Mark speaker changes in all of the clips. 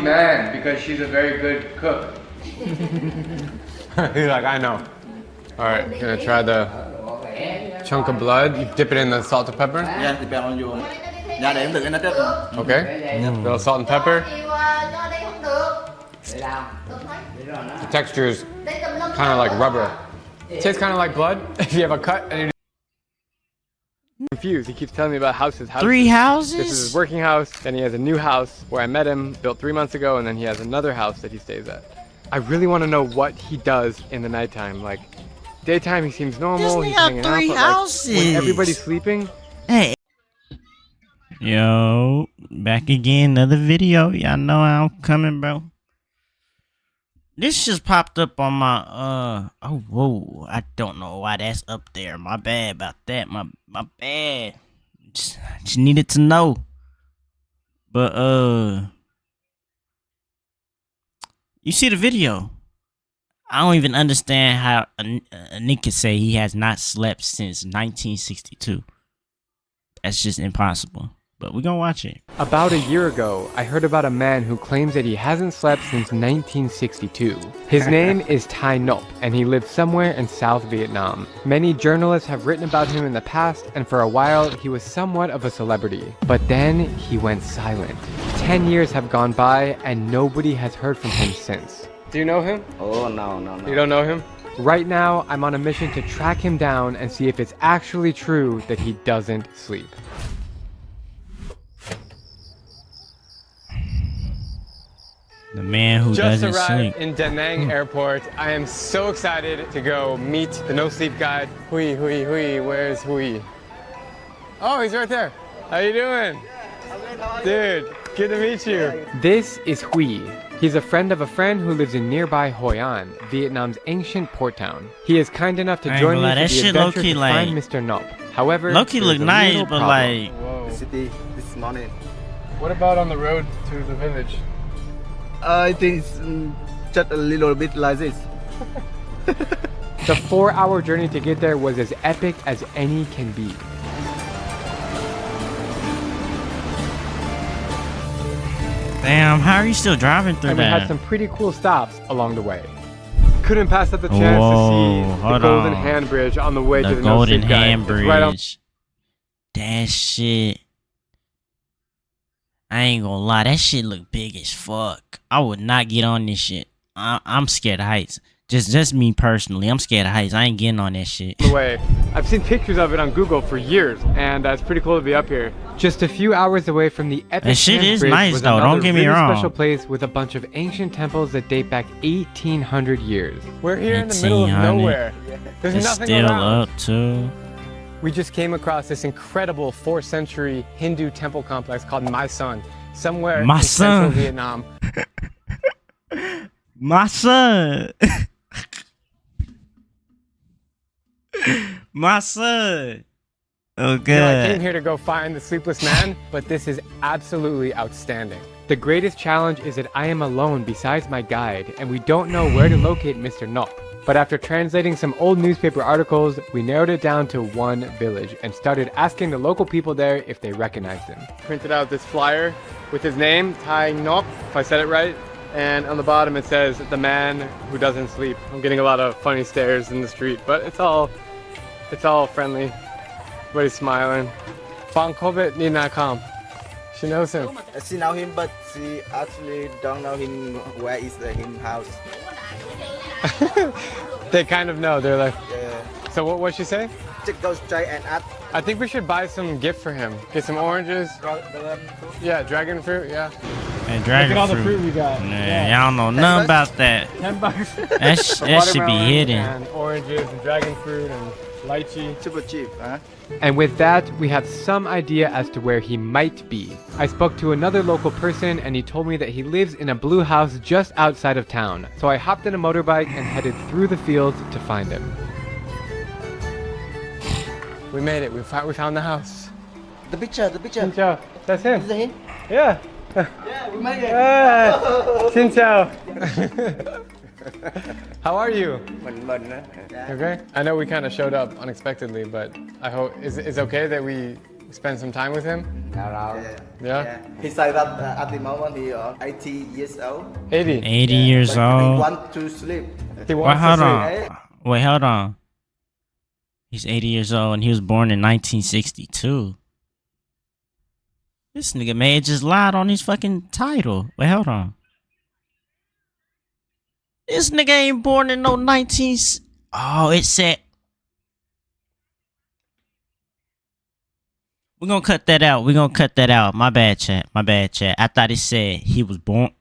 Speaker 1: man because she's a very good cook. He's like, I know. All right, gonna try the chunk of blood. You dip it in the salt and pepper.
Speaker 2: Yeah, depend on you. Dạ để em đựng nó trước.
Speaker 1: Okay. Little salt and pepper. The texture is kind of like rubber. It tastes kind of like blood. If you have a cut and you're confused, he keeps telling me about houses.
Speaker 3: 3 houses?
Speaker 1: This is his working house. Then he has a new house where I met him, built 3 months ago, and then he has another house that he stays at. I really want to know what he does in the nighttime. Like, daytime he seems normal. He's hanging out, but like, when everybody's sleeping.
Speaker 3: Hey. Yo, back again, another video. Y'all know how I'm coming, bro. This just popped up on my oh whoa, I don't know why that's up there. My bad about that. My bad. Just needed to know. But you see the video. I don't even understand how a Nick could say he has not slept since 1962. That's just impossible. But we're gonna watch it.
Speaker 1: About a year ago, I heard about a man who claims that he hasn't slept since 1962. His name is Thai Nop, and he lives somewhere in South Vietnam. Many journalists have written about him in the past, and for a while, he was somewhat of a celebrity. But then, he went silent. 10 years have gone by, and nobody has heard from him since. Do you know him?
Speaker 2: Oh, no.
Speaker 1: You don't know him? Right now, I'm on a mission to track him down and see if it's actually true that he doesn't sleep.
Speaker 3: The man who doesn't
Speaker 1: Just
Speaker 3: sleep.
Speaker 1: arrived in Da Nang Airport. I am so excited to go meet the no sleep guide. Hui, where's Hui? Oh, he's right there. How you doing? Dude, good to meet you. This is Hui. He's a friend of a friend who lives in nearby Hoi An, Vietnam's ancient port town. He is kind enough to join me for the adventure to find Mr. Nop. However,
Speaker 3: Low-key look nice, but like...
Speaker 1: Whoa.
Speaker 2: The city this morning.
Speaker 1: What about on the road to the village?
Speaker 2: I think it's just a little bit like this.
Speaker 1: The 4-hour journey to get there was as epic as any can be.
Speaker 3: Damn, how are you still driving through
Speaker 1: And
Speaker 3: that?
Speaker 1: we had some pretty cool stops along the way. Couldn't pass up the chance to see the Golden Hand Bridge on the way to the
Speaker 3: Golden
Speaker 1: no-sleep guide.
Speaker 3: Hand Bridge.
Speaker 1: Right on.
Speaker 3: That shit. I ain't gonna lie, that shit look big as fuck. I would not get on this shit. I'm scared of heights. Just me personally, I'm scared of heights. I ain't getting on that shit.
Speaker 1: The way. I've seen pictures of it on Google for years, and it's pretty cool to be up here. Just a few hours away from the epic
Speaker 3: That shit
Speaker 1: Hand
Speaker 3: is
Speaker 1: Bridge
Speaker 3: nice
Speaker 1: was
Speaker 3: though, don't
Speaker 1: another
Speaker 3: get me
Speaker 1: really
Speaker 3: wrong.
Speaker 1: special place with a bunch of ancient temples that date back 1,800 years. We're here in the middle of
Speaker 3: 1800.
Speaker 1: nowhere. There's
Speaker 3: It's
Speaker 1: nothing
Speaker 3: still
Speaker 1: around.
Speaker 3: up too.
Speaker 1: We just came across this incredible 4th century Hindu temple complex called My Son, somewhere in central Vietnam.
Speaker 3: My son. My son. Oh god.
Speaker 1: You know, I came here to go find the sleepless man, but this is absolutely outstanding. The greatest challenge is that I am alone besides my guide, and we don't know where to locate Mr. Nop. But after translating some old newspaper articles, we narrowed it down to one village and started asking the local people there if they recognized him. Printed out this flyer with his name, Thai Nop, if I said it right. And on the bottom it says, the man who doesn't sleep. I'm getting a lot of funny stares in the street, but it's all friendly. Everybody's smiling. Phang Kobet Ni Na Kam. She knows him.
Speaker 2: She know him, but she actually don't know him. Where is him house?
Speaker 1: They kind of know. They're like,
Speaker 2: Yeah.
Speaker 1: so what'd she say?
Speaker 2: Just go straight and ask.
Speaker 1: I think we should buy some gift for him. Get some oranges. Yeah, dragon fruit, yeah.
Speaker 3: And dragon
Speaker 1: Look at all the
Speaker 3: fruit.
Speaker 1: fruit we got.
Speaker 3: Nah, y'all don't know nothing about that.
Speaker 1: $10.
Speaker 3: That should be hidden.
Speaker 1: And oranges and dragon fruit and lychee.
Speaker 2: Super cheap, huh?
Speaker 1: And with that, we have some idea as to where he might be. I spoke to another local person and he told me that he lives in a blue house just outside of town. So I hopped in a motorbike and headed through the fields to find him. We made it. We found the house.
Speaker 2: The picture.
Speaker 1: Xin chào. That's him.
Speaker 2: Is that him?
Speaker 1: Yeah.
Speaker 2: Yeah, we made it.
Speaker 1: Xin chào. How are you?
Speaker 2: Mình
Speaker 1: Okay. I know we kind of showed up unexpectedly, but I hope is it okay that we spend some time with him?
Speaker 2: Yeah.
Speaker 1: Yeah?
Speaker 2: He said that at the moment he 80 years old.
Speaker 1: 80.
Speaker 3: 80 years
Speaker 2: But he
Speaker 3: old.
Speaker 2: want to sleep.
Speaker 1: He
Speaker 3: Wait,
Speaker 1: wants
Speaker 3: hold
Speaker 1: to
Speaker 3: on.
Speaker 1: sleep.
Speaker 3: Wait, hold on. He's 80 years old and he was born in 1962. This nigga may have just lied on his fucking title. Wait, hold on. This nigga ain't born in no 19... Oh, it said... We're gonna cut that out. We're gonna cut that out. My bad, chat. My bad, chat. I thought it said he was born...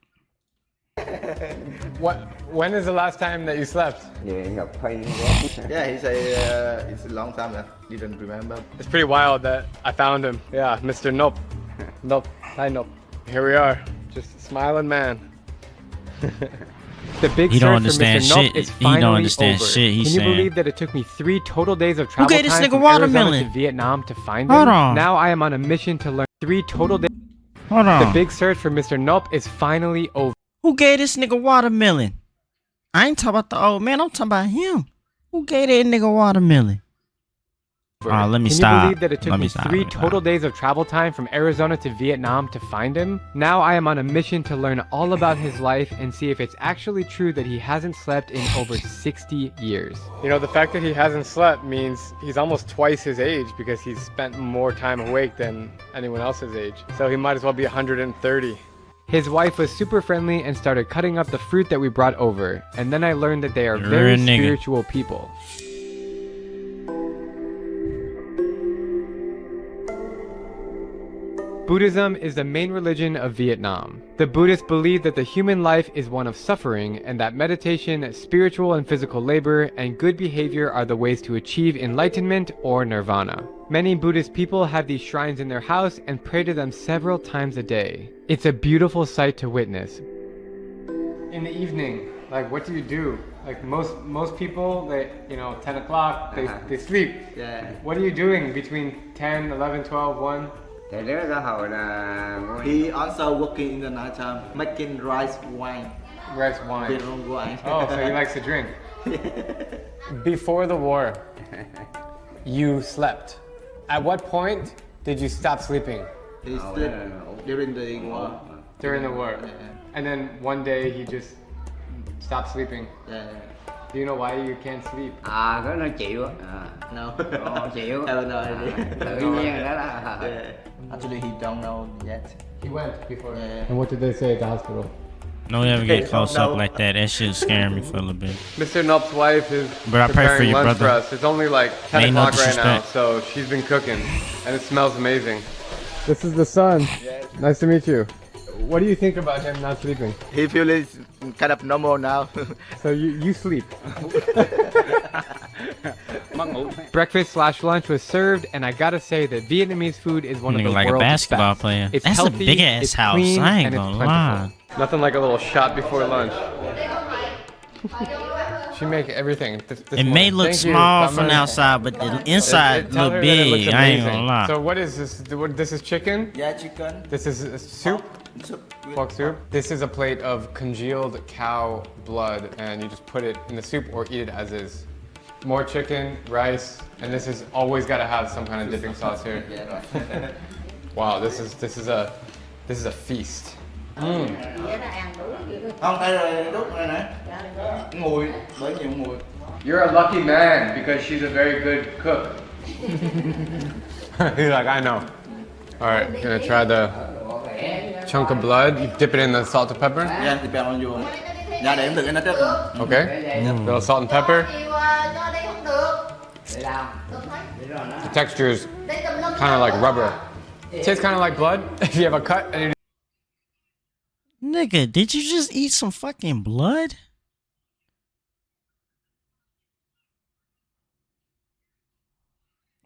Speaker 1: When is the last time that you slept?
Speaker 2: Yeah, he say it's a long time that didn't remember.
Speaker 1: It's pretty wild that I found him. Yeah, Mr. Nope. Nope. Hi, Nope. Here we are. Just a smiling man. The big
Speaker 3: He don't
Speaker 1: search for
Speaker 3: understand
Speaker 1: Mr. Nope
Speaker 3: shit.
Speaker 1: is
Speaker 3: He don't
Speaker 1: finally
Speaker 3: understand
Speaker 1: over.
Speaker 3: shit he's
Speaker 1: Can you
Speaker 3: saying.
Speaker 1: believe that it took me 3 total days of travel
Speaker 3: gave this
Speaker 1: time
Speaker 3: nigga
Speaker 1: from
Speaker 3: watermelon?
Speaker 1: Arizona to Vietnam to find
Speaker 3: Hold
Speaker 1: him?
Speaker 3: on.
Speaker 1: Now I am on a mission to learn 3 total days.
Speaker 3: Hold
Speaker 1: The
Speaker 3: on.
Speaker 1: big search for Mr. Nope is finally over.
Speaker 3: Who gave this nigga watermelon? I ain't talking about the old man. I'm talking about him. Who gave that nigga watermelon? Let me
Speaker 1: Can
Speaker 3: stop.
Speaker 1: you believe that it took
Speaker 3: Let
Speaker 1: me
Speaker 3: stop.
Speaker 1: 3
Speaker 3: Let me
Speaker 1: total
Speaker 3: stop.
Speaker 1: days of travel time from Arizona to Vietnam to find him? Now I am on a mission to learn all about his life and see if it's actually true that he hasn't slept in over 60 years. You know, the fact that he hasn't slept means he's almost twice his age because he's spent more time awake than anyone else's age. So he might as well be 130. His wife was super friendly and started cutting up the fruit that we brought over, and then I learned that they are
Speaker 3: You're
Speaker 1: very
Speaker 3: a nigga.
Speaker 1: spiritual people. Buddhism is the main religion of Vietnam. The Buddhists believe that the human life is one of suffering and that meditation, spiritual and physical labor, and good behavior are the ways to achieve enlightenment or nirvana. Many Buddhist people have these shrines in their house and pray to them several times a day. It's a beautiful sight to witness. In the evening, like what do you do? Like most people, they, 10 o'clock, they sleep.
Speaker 2: Yeah.
Speaker 1: What are you doing between 10, 11, 12, 1?
Speaker 2: He also working in the night time, making rice wine.
Speaker 1: Rice wine.
Speaker 2: Beer wine.
Speaker 1: Oh, so he likes to drink. Before the war, you slept. At what point did you stop sleeping?
Speaker 2: He sleep during the war.
Speaker 1: During the war.
Speaker 2: Yeah.
Speaker 1: And then one day he just stopped sleeping.
Speaker 2: Yeah.
Speaker 1: Do you know why you can't sleep?
Speaker 4: Có nó chịu á.
Speaker 2: No.
Speaker 4: Chịu.
Speaker 2: I have no idea.
Speaker 4: Tự nhiên đó là
Speaker 2: Yeah. Actually, he don't know yet.
Speaker 1: He went before.
Speaker 2: Yeah.
Speaker 1: And what did they say at the hospital?
Speaker 3: Don't ever get close
Speaker 2: No.
Speaker 3: up like that. That shit scared me for a little bit.
Speaker 1: Mr. Nup's wife is
Speaker 3: But I pray for
Speaker 1: preparing
Speaker 3: you,
Speaker 1: lunch
Speaker 3: brother.
Speaker 1: for us. It's only like 10
Speaker 3: Ain't no
Speaker 1: o'clock right now,
Speaker 3: disrespect.
Speaker 1: so she's been cooking, and it smells amazing. This is the son. Nice to meet you. What do you think about him not sleeping?
Speaker 2: He feels kind of normal now.
Speaker 1: So you sleep. Breakfast/lunch was served, and I gotta say that Vietnamese food is one of
Speaker 3: Nigga
Speaker 1: the
Speaker 3: like a
Speaker 1: world's
Speaker 3: basketball
Speaker 1: best.
Speaker 3: player.
Speaker 1: It's
Speaker 3: That's a
Speaker 1: healthy,
Speaker 3: big ass
Speaker 1: it's
Speaker 3: house.
Speaker 1: clean,
Speaker 3: I ain't
Speaker 1: and it's
Speaker 3: gonna
Speaker 1: plentiful.
Speaker 3: lie.
Speaker 1: Nothing like a little shot before lunch. She make everything. This
Speaker 3: It may
Speaker 1: morning.
Speaker 3: look
Speaker 1: Thank you,
Speaker 3: small from
Speaker 1: Cameron.
Speaker 3: the outside, but the inside
Speaker 1: Tell
Speaker 3: look
Speaker 1: her that it looks
Speaker 3: big. I ain't
Speaker 1: amazing.
Speaker 3: gonna lie.
Speaker 1: So what is this? This is chicken.
Speaker 2: Yeah, chicken.
Speaker 1: This is soup.
Speaker 2: Soup with
Speaker 1: Pork soup. This is a plate of congealed cow blood, and you just put it in the soup or eat it as is. More chicken, rice, and this is always got to have some kind of dipping sauce here.
Speaker 2: Yeah, right.
Speaker 1: Wow, this is a feast.
Speaker 2: Không thấy rồi đút này nè. Mùi, bởi nhiều mùi.
Speaker 1: You're a lucky man because she's a very good cook. He's like, I know. All right, gonna try the chunk of blood. You dip it in the salt and pepper.
Speaker 2: Yeah, depend on you. Dạ, để em thử cái nó trước.
Speaker 1: Okay. Little salt and pepper. The texture is kind of like rubber. It tastes kind of like blood. If you have a cut and you
Speaker 3: Nigga, did you just eat some fucking blood?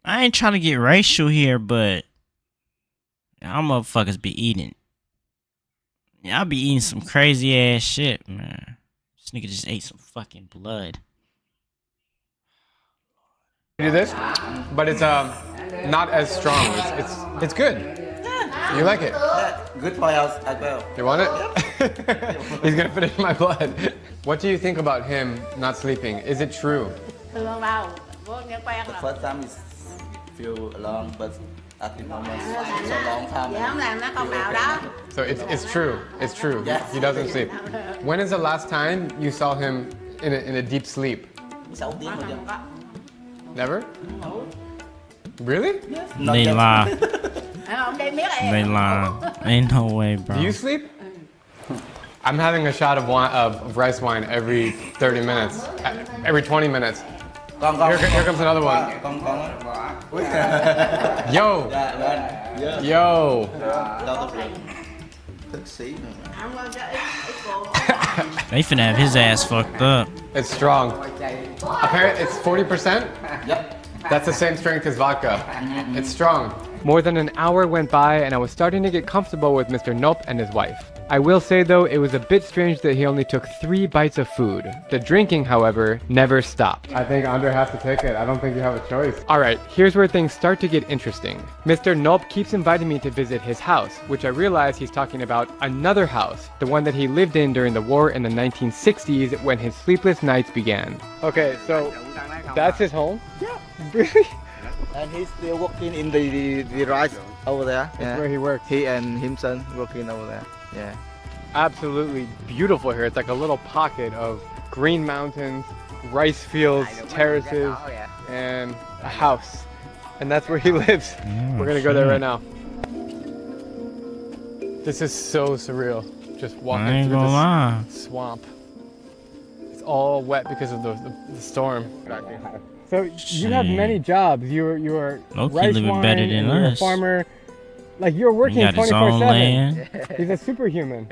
Speaker 3: I ain't trying to get racial here, but y'all motherfuckers be eating. Y'all be eating some crazy ass shit, man. This nigga just ate some fucking blood.
Speaker 1: do this, but it's not as strong. It's good. You like it?
Speaker 2: Yeah, good for us as well.
Speaker 1: You want it? He's gonna finish my blood. What do you think about him not sleeping? Is it true?
Speaker 5: Thường đâu, vô nghe quen
Speaker 2: The
Speaker 5: rồi.
Speaker 2: first time is feel alone, but at the moment it's a long time.
Speaker 5: Dạ không làm nó không nào đó.
Speaker 1: So it's true. It's true.
Speaker 2: Yes.
Speaker 1: He doesn't sleep. When is the last time you saw him in a deep sleep?
Speaker 2: 6 tiếng thôi chứ.
Speaker 5: Không có.
Speaker 1: Never? Really?
Speaker 3: They lie.
Speaker 5: Không đi biết em.
Speaker 3: They lie. Ain't no way, bro.
Speaker 1: Do you sleep? I'm having a shot of wine, of rice wine every 30 minutes, every 20 minutes.
Speaker 2: Con
Speaker 1: Here comes another one.
Speaker 2: Con
Speaker 1: Yo,
Speaker 2: dạ vâng.
Speaker 1: yo.
Speaker 2: Đâu tập luyện. Thức sĩ nữa.
Speaker 5: Không có cho ít cô.
Speaker 3: They finna have his ass fucked up.
Speaker 1: It's strong. Apparently, it's 40%.
Speaker 2: Yep.
Speaker 1: That's the same strength as vodka. It's strong. More than an hour went by and I was starting to get comfortable with Mr. Nop and his wife. I will say though, it was a bit strange that he only took 3 bites of food. The drinking, however, never stopped. I think Andre has to take it. I don't think you have a choice. Alright, here's where things start to get interesting. Mr. Nop keeps inviting me to visit his house, which I realize he's talking about another house, the one that he lived in during the war in the 1960s when his sleepless nights began. Okay, so that's his home?
Speaker 2: Yeah.
Speaker 1: Really?
Speaker 2: And he's still working in the rice over there.
Speaker 1: That's where he works.
Speaker 2: He and his son working over there. Yeah.
Speaker 1: Absolutely beautiful here. It's like a little pocket of green mountains, rice fields, terraces, and a house. And that's where he lives. We're gonna go there right now. This is so surreal. Just
Speaker 3: I
Speaker 1: walking
Speaker 3: ain't
Speaker 1: through
Speaker 3: gonna lie.
Speaker 1: this swamp. It's all wet because of the storm. So you have many jobs. You're
Speaker 3: Low-key
Speaker 1: rice
Speaker 3: living
Speaker 1: wine,
Speaker 3: better than
Speaker 1: and you're a
Speaker 3: us.
Speaker 1: farmer. Like you're
Speaker 3: He
Speaker 1: working
Speaker 3: got his own
Speaker 1: 24/7.
Speaker 3: land
Speaker 1: He's a superhuman.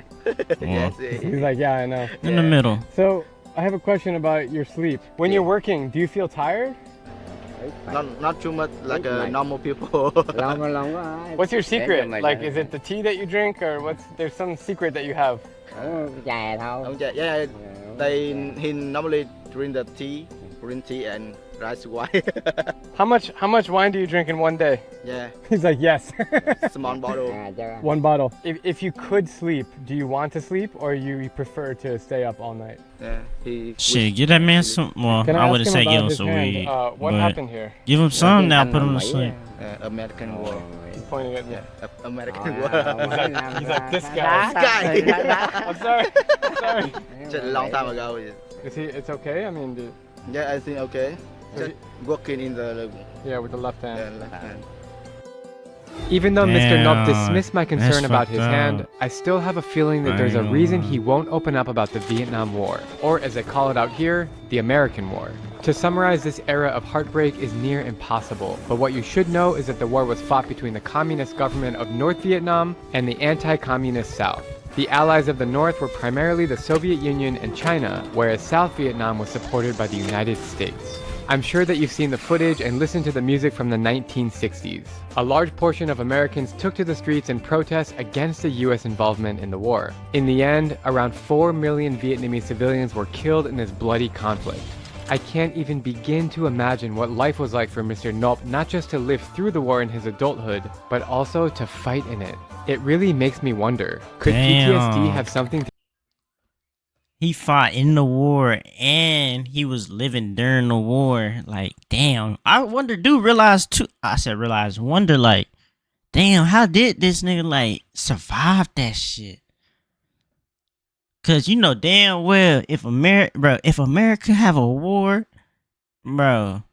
Speaker 2: Yes.
Speaker 1: He's like, yeah, I know.
Speaker 3: in the middle.
Speaker 1: So I have a question about your sleep. When you're working, do you feel tired?
Speaker 2: Not too much like normal people.
Speaker 4: Lòng quá.
Speaker 1: What's your secret? Like, is it the tea that you drink, or there's some secret that you have?
Speaker 4: Chè thôi.
Speaker 2: Yeah, he normally drink the tea, green tea and rice wine.
Speaker 1: How much wine do you drink in one day?
Speaker 2: Yeah,
Speaker 1: He's like, yes.
Speaker 2: small bottle.
Speaker 4: Cho
Speaker 1: One bottle. If you could sleep, do you want to sleep, or you prefer to stay up all night?
Speaker 2: Yeah, he.
Speaker 3: Shit, give that man some. Well,
Speaker 1: Can I
Speaker 3: I
Speaker 1: ask
Speaker 3: would've
Speaker 1: him
Speaker 3: said
Speaker 1: about
Speaker 3: give him
Speaker 1: his
Speaker 3: some
Speaker 1: hand?
Speaker 3: weed.
Speaker 1: What
Speaker 3: but
Speaker 1: happened here?
Speaker 3: give him some now, put him to sleep.
Speaker 2: American war.
Speaker 1: He's pointing at me.
Speaker 2: Yeah, American
Speaker 4: Ờ,
Speaker 2: war.
Speaker 1: He's like, this guy. I'm sorry. I'm sorry.
Speaker 2: Just a long time ago.
Speaker 1: Is he? It's okay. I mean,
Speaker 2: Yeah, I think okay. Just working in the
Speaker 1: yeah, with the left hand.
Speaker 2: left hand.
Speaker 1: Even though Mr. Nop
Speaker 3: Damn,
Speaker 1: dismissed my
Speaker 3: that's
Speaker 1: concern about his
Speaker 3: fucked
Speaker 1: hand,
Speaker 3: up.
Speaker 1: I still have a feeling that there's a
Speaker 3: Damn.
Speaker 1: reason he won't open up about the Vietnam War, or as they call it out here, the American War. To summarize, this era of heartbreak is near impossible, but what you should know is that the war was fought between the communist government of North Vietnam and the anti-communist South. The allies of the North were primarily the Soviet Union and China, whereas South Vietnam was supported by the United States. I'm sure that you've seen the footage and listened to the music from the 1960s. A large portion of Americans took to the streets in protest against the US involvement in the war. In the end, around 4 million Vietnamese civilians were killed in this bloody conflict. I can't even begin to imagine what life was like for Mr. Nop, not just to live through the war in his adulthood, but also to fight in it. It really makes me wonder, could PTSD
Speaker 3: Damn.
Speaker 1: have something to
Speaker 3: He fought in the war and he was living during the war. Like, damn. I wonder, like, damn, how did this nigga, like, survive that shit? Cause you know damn well if America have a war, bro,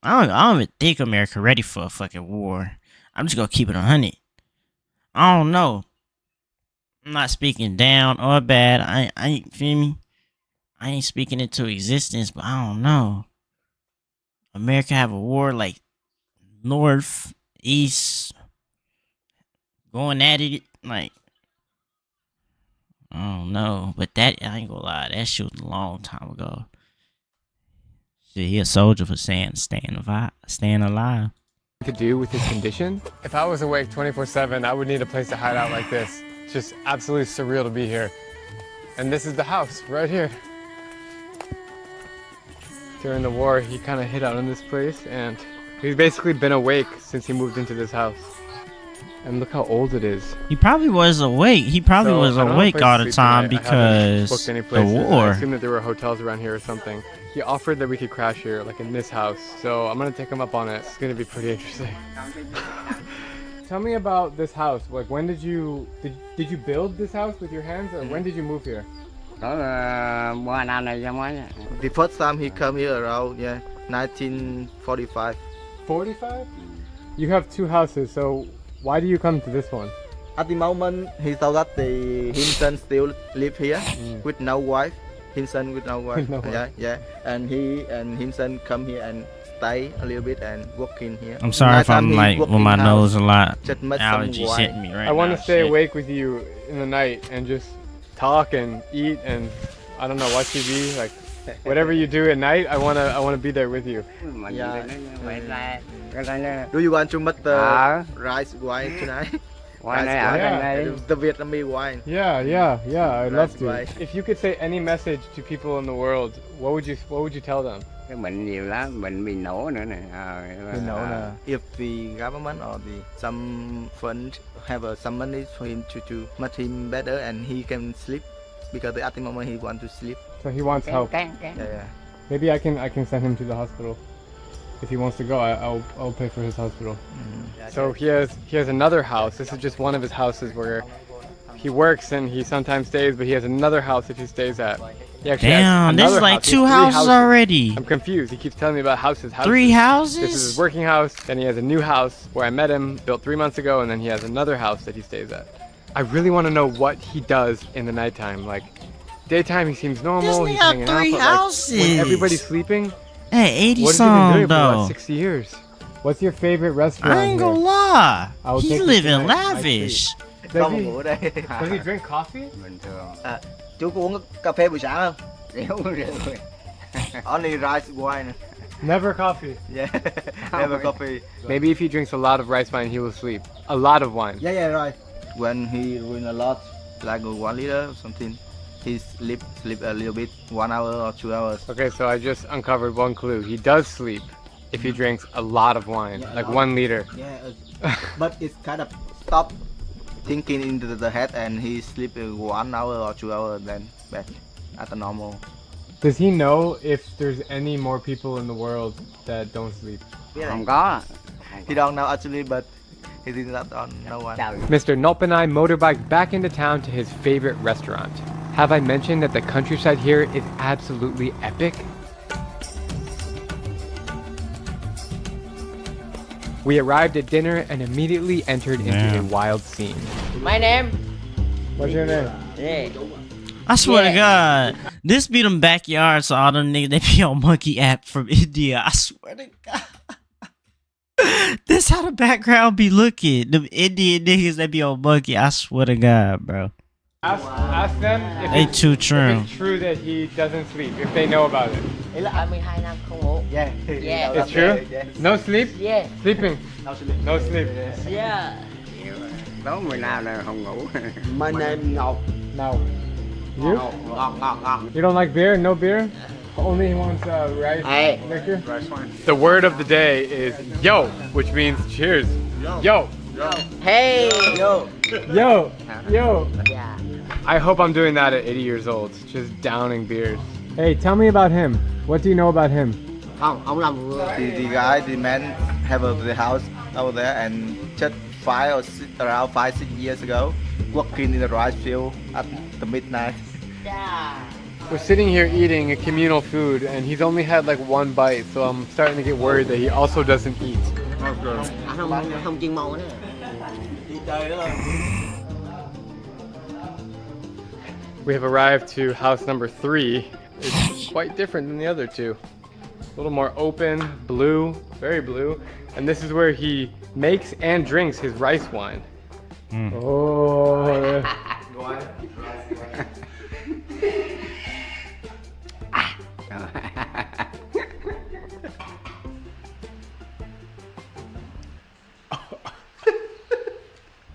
Speaker 3: I don't even think America ready for a fucking war. I'm just gonna keep it 100. I don't know. I'm not speaking down or bad. I ain't feel me. I ain't speaking into existence, but I don't know. America have a war like north, east, going at it like. I don't know, but that I ain't gonna lie, that shit was a long time ago. Shit, he a soldier for staying alive.
Speaker 1: do with his condition? If I was awake 24/7, I would need a place to hide out like this. It's just absolutely surreal to be here. And this is the house right here. During the war, he kind of hid out in this place, and he's basically been awake since he moved into this house. And look how old it is.
Speaker 3: He probably was awake. He probably
Speaker 1: So,
Speaker 3: was
Speaker 1: I don't have a
Speaker 3: awake
Speaker 1: place
Speaker 3: all
Speaker 1: to
Speaker 3: the
Speaker 1: sleep
Speaker 3: time
Speaker 1: tonight. I haven't
Speaker 3: because
Speaker 1: booked any
Speaker 3: the
Speaker 1: places. I
Speaker 3: war.
Speaker 1: assume that there were hotels around here or something. he offered that we could crash here, like in this house. So I'm gonna take him up on it. It's gonna be pretty interesting. Tell me about this house. Like, when did you build this house with your hands, or when did you move here?
Speaker 4: Có 3 năm này cho mới.
Speaker 2: The first time he come here around 1945.
Speaker 1: 45? You have 2 houses, so why do you come to this one?
Speaker 2: At the moment, he thought that his son still live here with no wife. His son with no wife.
Speaker 1: No wife.
Speaker 2: Yeah. And his son come here and stay a little bit and work in here.
Speaker 3: I'm sorry if
Speaker 2: Nighttime
Speaker 3: I'm
Speaker 2: he
Speaker 3: like
Speaker 2: work
Speaker 3: with
Speaker 2: in
Speaker 3: my
Speaker 2: house,
Speaker 3: nose a lot.
Speaker 2: just met some
Speaker 3: Allergies
Speaker 2: wife.
Speaker 3: hitting me right
Speaker 1: I want
Speaker 3: now.
Speaker 1: to stay
Speaker 3: shit.
Speaker 1: awake with you in the night and just talk and eat and I don't know, watch TV, like whatever you do at night. I wanna be there with you.
Speaker 4: Mà
Speaker 2: Dạ.
Speaker 4: gì nó vậy ra. Cái này
Speaker 2: Do you want to make the
Speaker 4: À.
Speaker 2: rice wine tonight?
Speaker 4: ngoài này ở
Speaker 1: Yeah.
Speaker 4: trên đây.
Speaker 2: The Vietnamese wine.
Speaker 1: Yeah, I'd love
Speaker 2: That's
Speaker 1: to.
Speaker 2: right.
Speaker 1: If you could say any message to people in the world, what would you tell them?
Speaker 4: Cái bệnh nhiều lắm, bệnh bị nổ nữa nè.
Speaker 2: If the government or some fund have some money for him to make him better and he can sleep because at the moment he want to sleep.
Speaker 1: So he wants help.
Speaker 4: Cái.
Speaker 2: Yeah.
Speaker 1: Maybe I can send him to the hospital. If he wants to go, I'll pay for his hospital. So he has another house. This is just one of his houses where he works and he sometimes stays, but he has another house that he stays at. He actually has
Speaker 3: Damn, there's
Speaker 1: another
Speaker 3: like
Speaker 1: house. He
Speaker 3: 2
Speaker 1: has 3
Speaker 3: houses already.
Speaker 1: I'm confused. He keeps telling me about houses.
Speaker 3: 3 houses?
Speaker 1: This is his working house, then he has a new house where I met him, built 3 months ago, and then he has another house that he stays at. I really want to know what he does in the nighttime. Like, daytime he seems normal,
Speaker 3: This
Speaker 1: he's
Speaker 3: nigga
Speaker 1: hanging
Speaker 3: have 3
Speaker 1: out, but like,
Speaker 3: houses.
Speaker 1: when everybody's sleeping,
Speaker 3: Hey, 80
Speaker 1: what has he been
Speaker 3: some
Speaker 1: doing for the
Speaker 3: though.
Speaker 1: last 60 years? What's your favorite restaurant
Speaker 3: I ain't
Speaker 1: here?
Speaker 3: gonna lie.
Speaker 1: I will take
Speaker 3: He's
Speaker 1: you
Speaker 3: living
Speaker 1: tonight. I
Speaker 3: lavish.
Speaker 1: Does
Speaker 2: Không
Speaker 1: he,
Speaker 2: ngủ ở đây.
Speaker 1: does he drink coffee?
Speaker 4: Bình thường.
Speaker 2: Chú có uống cà phê buổi sáng không?
Speaker 4: Rượu.
Speaker 2: Only rice wine.
Speaker 1: Never coffee.
Speaker 2: Yeah. Never coffee.
Speaker 1: Maybe if he drinks a lot of rice wine, he will sleep. A lot of wine.
Speaker 2: Yeah, right. When he drink a lot, like 1 liter or something, he sleep a little bit, 1 hour or 2 hours.
Speaker 1: Okay, so I just uncovered one clue. He does sleep if he drinks a lot of wine,
Speaker 2: Yeah,
Speaker 1: like
Speaker 2: a lot.
Speaker 1: 1 liter.
Speaker 2: Yeah, but it's kind of stop thinking into the head and he sleep 1 hour or 2 hours then back at the normal.
Speaker 1: Does he know if there's any more people in the world that don't sleep?
Speaker 4: Không có.
Speaker 2: He don't know actually, but he thinks that on no one.
Speaker 4: Trời.
Speaker 1: Mr. Nop and I motorbiked back into town to his favorite restaurant. Have I mentioned that the countryside here is absolutely epic? We arrived at dinner and immediately entered into a
Speaker 3: Damn.
Speaker 1: wild scene.
Speaker 4: My name.
Speaker 1: What's your name?
Speaker 4: Yeah.
Speaker 3: I swear to God, this be them backyards so all them niggas they be on Monkey app from India. I swear to God. This how the background be looking. Them Indian niggas that be on Monkey. I swear to God, bro.
Speaker 1: Ask them if
Speaker 3: They too trim.
Speaker 1: it's true that he doesn't sleep, if they know about it.
Speaker 4: 32 năm không ngủ.
Speaker 2: Yeah.
Speaker 4: Yeah.
Speaker 1: It's true? No sleep?
Speaker 4: Yeah.
Speaker 1: Sleeping?
Speaker 2: No sleep.
Speaker 1: No sleep.
Speaker 4: Yeah. Đó 10 năm là không ngủ.
Speaker 2: My name Ngọc.
Speaker 1: No. You?
Speaker 2: Ngọc.
Speaker 1: You don't like beer? No beer? Only he wants rice
Speaker 4: Hey.
Speaker 1: liquor? The word of the day is yo, which means cheers. Yo.
Speaker 4: Hey.
Speaker 2: Yo.
Speaker 1: Yo. Yo.
Speaker 4: Yeah.
Speaker 1: I hope I'm doing that at 80 years old, just downing beers. Hey, tell me about him. What do you know about him?
Speaker 4: Không, ông làm vừa.
Speaker 2: The man have the house over there and just around 5-6 years ago, working in the rice field at the midnight.
Speaker 4: Yeah.
Speaker 1: We're sitting here eating a communal food, and he's only had like 1 bite, so I'm starting to get worried that he also doesn't eat.
Speaker 4: Anh không chuyên môn nữa.
Speaker 1: We have arrived to house number 3. It's quite different than the other 2. A little more open, blue, very blue. And this is where he makes and drinks his rice wine. Oh.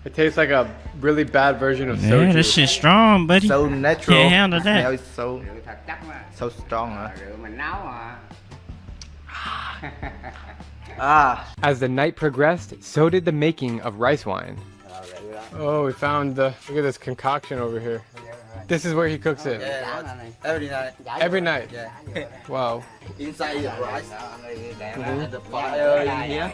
Speaker 1: It tastes like a really bad version of soju.
Speaker 3: Yeah, this shit strong, buddy.
Speaker 2: So natural.
Speaker 3: Can't handle that.
Speaker 2: Smell is so
Speaker 4: Thật chắc mà.
Speaker 2: so strong. Huh?
Speaker 4: Rượu mình nấu mà.
Speaker 2: Ah.
Speaker 1: As the night progressed, so did the making of rice wine. Oh, we found look at this concoction over here. This is where he cooks it.
Speaker 2: Yeah, every night.
Speaker 1: Every night.
Speaker 2: Yeah.
Speaker 1: Wow.
Speaker 2: Inside is rice. And the fire in here.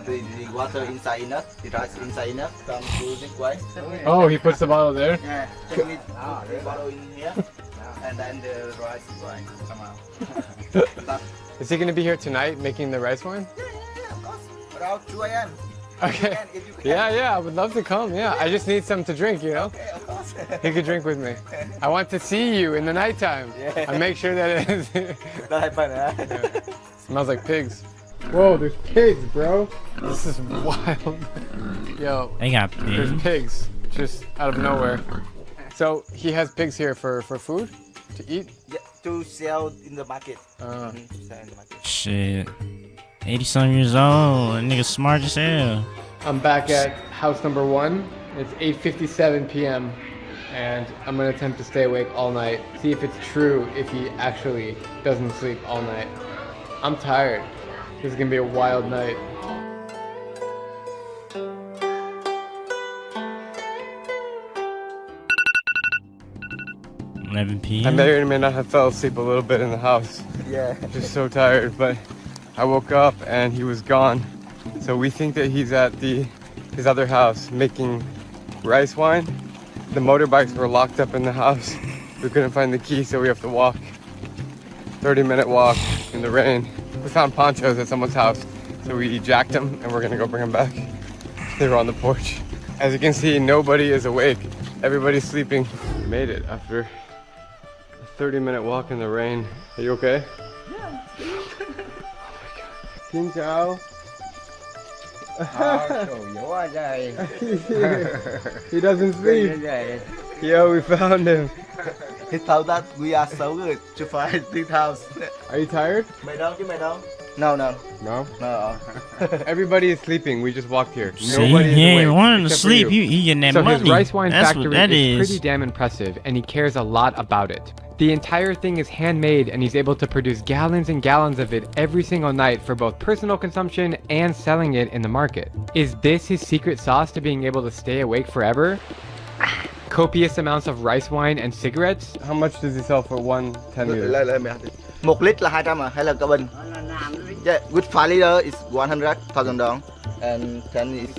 Speaker 2: The water inside enough. The rice inside enough. Come to this way.
Speaker 1: Oh, he puts the bottle there.
Speaker 2: Yeah. Take it. The bottle in here. And then the rice is right. Somehow.
Speaker 1: Is he gonna be here tonight making the rice wine?
Speaker 2: Yeah, of course. Around 2 a.m.
Speaker 1: Okay.
Speaker 2: If you can.
Speaker 1: Yeah, I would love to come. Yeah, I just need some to drink, you know?
Speaker 2: Okay, of course.
Speaker 1: He could drink with me. I want to see you in the nighttime.
Speaker 2: Yeah.
Speaker 1: And make sure that it is.
Speaker 2: That happen, huh?
Speaker 1: Smells like pigs. Whoa, there's pigs, bro. This is wild. Yo,
Speaker 3: They got
Speaker 1: there's
Speaker 3: pigs.
Speaker 1: pigs just out of nowhere. So he has pigs here for food to eat?
Speaker 2: Yeah, to sell in the market.
Speaker 1: Uh,
Speaker 2: To sell in the market.
Speaker 3: Shit. 80-some years old. That nigga smart as hell.
Speaker 1: I'm back at house number 1. It's 8:57 p.m. and I'm gonna attempt to stay awake all night. See if it's true if he actually doesn't sleep all night. I'm tired. This is gonna be a wild night.
Speaker 3: p.m.
Speaker 1: I may or may not have fell asleep a little bit in the house.
Speaker 2: Yeah.
Speaker 1: Just so tired, but I woke up and he was gone. So we think that he's at his other house making rice wine. The motorbikes were locked up in the house. We couldn't find the key, so we have to walk. 30-minute walk in the rain. We found ponchos at someone's house, so we jacked them and we're gonna go bring them back. They were on the porch. As you can see, nobody is awake. Everybody's sleeping. We made it after a 30-minute walk in the rain. Are you okay? Yeah. Oh my god. Xin chào. He doesn't sleep. Yo, we found him.
Speaker 2: He thought that we are so good to find this house.
Speaker 1: Are you tired?
Speaker 2: Mày đâu chứ mày đâu? No, no,
Speaker 1: No.
Speaker 2: no.
Speaker 1: Everybody is sleeping. We just walked here.
Speaker 3: See,
Speaker 1: Nobody is
Speaker 3: he ain't
Speaker 1: awake
Speaker 3: wanting to
Speaker 1: except for
Speaker 3: sleep.
Speaker 1: you.
Speaker 3: He getting that
Speaker 1: So
Speaker 3: money.
Speaker 1: his rice wine
Speaker 3: That's
Speaker 1: factory
Speaker 3: what that
Speaker 1: is
Speaker 3: is.
Speaker 1: pretty damn impressive, and he cares a lot about it. The entire thing is handmade, and he's able to produce gallons and gallons of it every single night for both personal consumption and selling it in the market. Is this his secret sauce to being able to stay awake forever? Copious amounts of rice wine and cigarettes? How much does he sell for one 10 liter?
Speaker 2: Lên mày. 1 lít là 200 à hay là cả bình? Yeah, with 5 liter is 100,000 dong and 10 is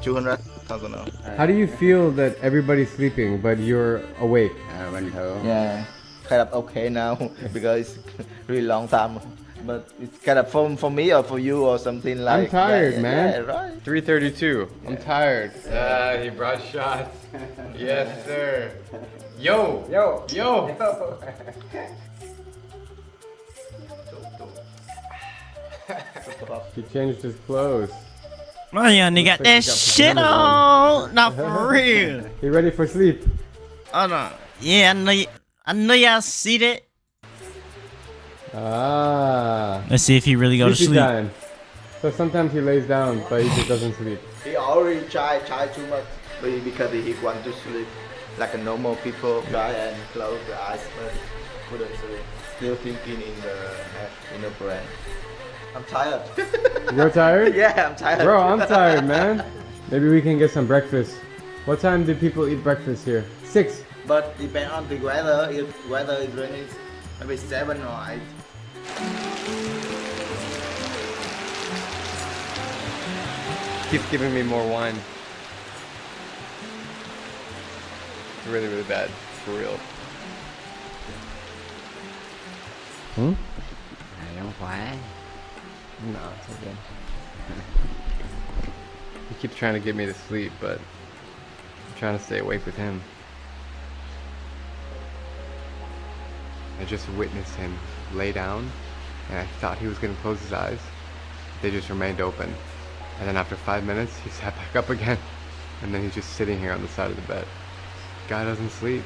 Speaker 2: 200,000 dong.
Speaker 1: How do you feel that everybody's sleeping but you're awake?
Speaker 4: Bình thường.
Speaker 2: Yeah, kind of okay now because it's really long time. But it's kind of for me or for you or something like.
Speaker 1: I'm tired,
Speaker 2: yeah,
Speaker 1: man.
Speaker 2: Yeah, right.
Speaker 1: 3:32. I'm tired. He brought shots. Yes, sir. Yo. He changed his clothes.
Speaker 3: My young nigga got
Speaker 1: like he
Speaker 3: that
Speaker 1: got
Speaker 3: shit
Speaker 1: pajamas
Speaker 3: on. Not for real.
Speaker 1: He ready for sleep?
Speaker 3: Hold on. Yeah, I know y'all see that.
Speaker 1: Ah.
Speaker 3: Let's see if he really go to
Speaker 1: Sleepy
Speaker 3: sleep.
Speaker 1: time. So sometimes he lays down, but he just doesn't sleep.
Speaker 2: He already try too much because he want to sleep like a normal people try and close the eyes but couldn't sleep. Still thinking in the brain. I'm tired.
Speaker 1: You're tired?
Speaker 2: Yeah, I'm tired.
Speaker 1: Bro, I'm tired, man. Maybe we can get some breakfast. What time do people eat breakfast here? 6.
Speaker 2: But depend on the weather. If weather is raining, maybe 7 or 8.
Speaker 1: Keeps giving me more wine. It's really, really bad. For real. Hmm?
Speaker 4: Không khỏe.
Speaker 1: No, it's okay. He keeps trying to get me to sleep, but I'm trying to stay awake with him. I just witnessed him lay down, and I thought he was going to close his eyes. They just remained open. And then after 5 minutes, he sat back up again. And then he's just sitting here on the side of the bed. Guy doesn't sleep.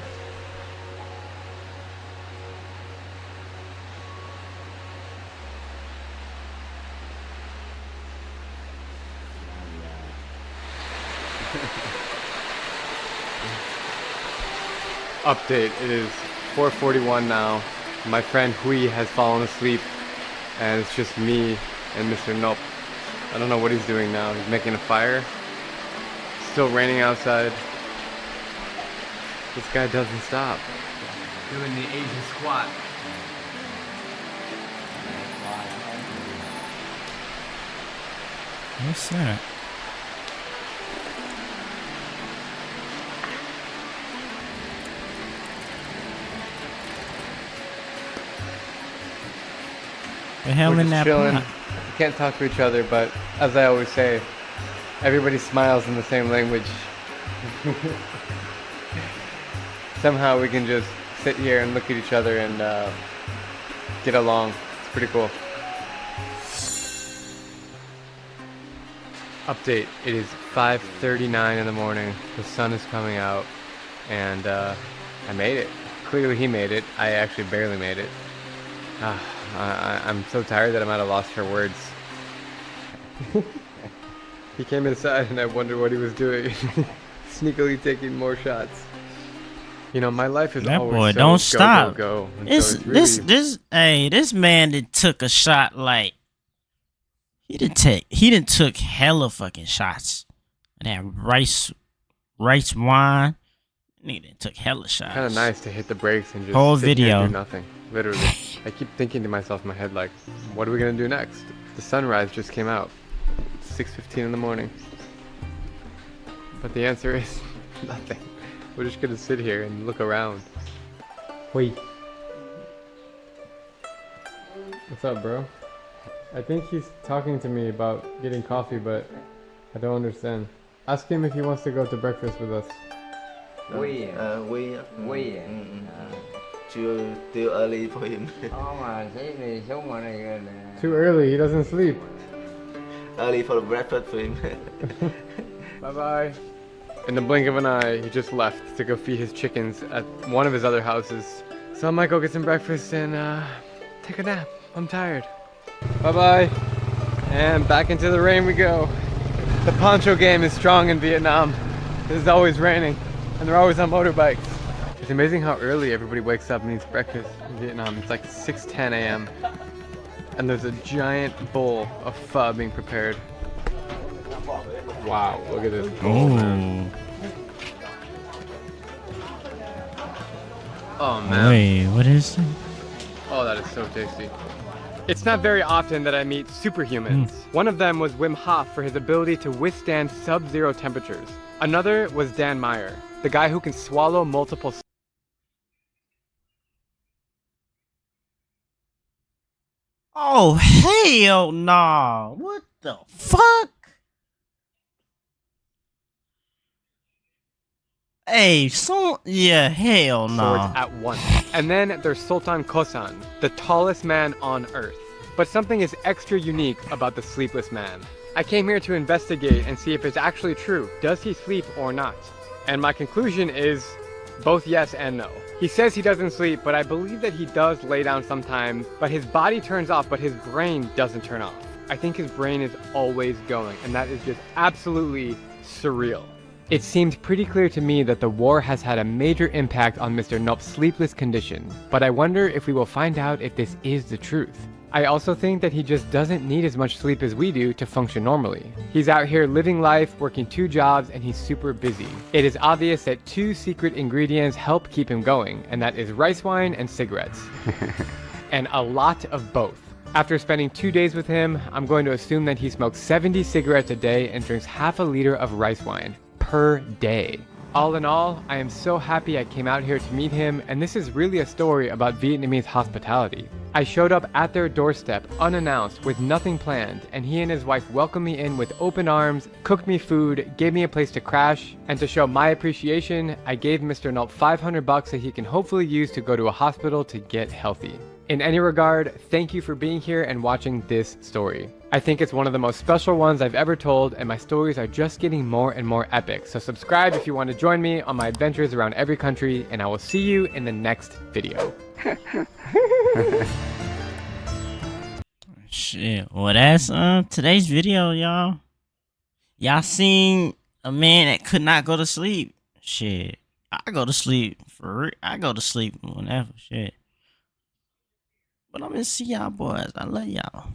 Speaker 1: Update, it is 4:41 now. My friend Hui has fallen asleep and it's just me and Mr. Nop. I don't know what he's doing now. He's making a fire. It's still raining outside. This guy doesn't stop. Doing the Asian squat.
Speaker 3: What's that? The hell
Speaker 1: We're
Speaker 3: in
Speaker 1: just
Speaker 3: that
Speaker 1: chilling.
Speaker 3: pot?
Speaker 1: We can't talk to each other, but as I always say, everybody smiles in the same language. Somehow we can just sit here and look at each other and get along. It's pretty cool. Update, it is 5:39 in the morning. The sun is coming out and I made it. Clearly he made it. I actually barely made it. I'm so tired that I might have lost for words. He came inside and I wondered what he was doing. Sneakily taking more shots. You know, my life is
Speaker 3: That
Speaker 1: always
Speaker 3: boy
Speaker 1: so
Speaker 3: don't
Speaker 1: go,
Speaker 3: stop.
Speaker 1: go, go. And
Speaker 3: This
Speaker 1: so it's really,
Speaker 3: this man that took a shot like he didn't took hella fucking shots. That rice wine. Nigga done took hella shots.
Speaker 1: kind of nice to hit the brakes and just
Speaker 3: Whole
Speaker 1: sit here
Speaker 3: video.
Speaker 1: and do nothing. Literally. I keep thinking to myself in my head, like, what are we gonna do next? The sunrise just came out. It's 6:15 in the morning. But the answer is nothing. We're just gonna sit here and look around. Wait. What's up, bro? I think he's talking to me about getting coffee, but I don't understand. Ask him if he wants to go to breakfast with us.
Speaker 4: Quy à?
Speaker 2: We
Speaker 4: Quy à?
Speaker 2: still early for him.
Speaker 4: Mà thế thì xuống ngoài này rồi nè.
Speaker 1: Too early, he doesn't sleep.
Speaker 2: Early for breakfast for him.
Speaker 1: Bye bye. In the blink of an eye, he just left to go feed his chickens at one of his other houses. So I might go get some breakfast and take a nap. I'm tired. Bye bye. And back into the rain we go. The poncho game is strong in Vietnam. It's always raining, and they're always on motorbikes. It's amazing how early everybody wakes up and eats breakfast in Vietnam. It's like 6:10 a.m. and there's a giant bowl of pho being prepared. Wow, look at this bowl, man. Oh man.
Speaker 3: Wait, what is it?
Speaker 1: Oh, that is so tasty. It's not very often that I meet superhumans. One of them was Wim Hof for his ability to withstand sub-zero temperatures. Another was Dan Meyer, the guy who can swallow multiple.
Speaker 3: Oh hell no! What the fuck? Hey, yeah, hell no.
Speaker 1: Swords at once. And then there's Sultan Kosan, the tallest man on Earth. But something is extra unique about the sleepless man. I came here to investigate and see if it's actually true. Does he sleep or not? And my conclusion is both yes and no. He says he doesn't sleep, but I believe that he does lay down sometimes, but his body turns off, but his brain doesn't turn off. I think his brain is always going, and that is just absolutely surreal. It seems pretty clear to me that the war has had a major impact on Mr. Nop's sleepless condition, but I wonder if we will find out if this is the truth. I also think that he just doesn't need as much sleep as we do to function normally. He's out here living life, working 2 jobs, and he's super busy. It is obvious that 2 secret ingredients help keep him going, and that is rice wine and cigarettes. And a lot of both. After spending 2 days with him, I'm going to assume that he smokes 70 cigarettes a day and drinks half a liter of rice wine per day. All in all, I am so happy I came out here to meet him, and this is really a story about Vietnamese hospitality. I showed up at their doorstep unannounced with nothing planned, and he and his wife welcomed me in with open arms, cooked me food, gave me a place to crash, and to show my appreciation, I gave Mr. Nulp $500 that he can hopefully use to go to a hospital to get healthy. In any regard, thank you for being here and watching this story. I think it's one of the most special ones I've ever told, and my stories are just getting more and more epic. So subscribe if you want to join me on my adventures around every country, and I will see you in the next video.
Speaker 3: Shit, well that's today's video, y'all. Y'all seen a man that could not go to sleep. Shit, I go to sleep for real. I go to sleep whenever. Shit. But I'm gonna see y'all boys. I love y'all.